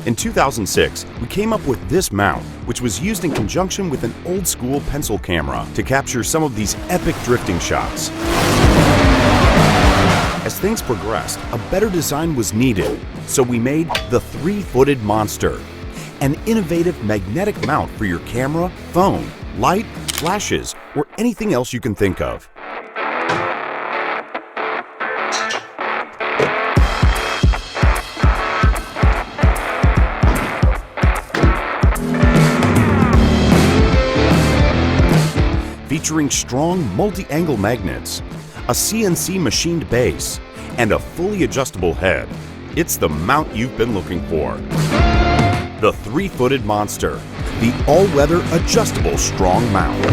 In 2006, we came up with this mount, which was used in conjunction with an old-school pencil camera to capture some of these epic drifting shots. As things progressed, a better design was needed, so we made the three-footed monster, an innovative magnetic mount for your camera, phone, light, flashes, or anything else you can think of. Featuring strong multi-angle magnets, a CNC machined base, and a fully adjustable head. It's the mount you've been looking for. The three-footed monster, the all-weather adjustable strong mount.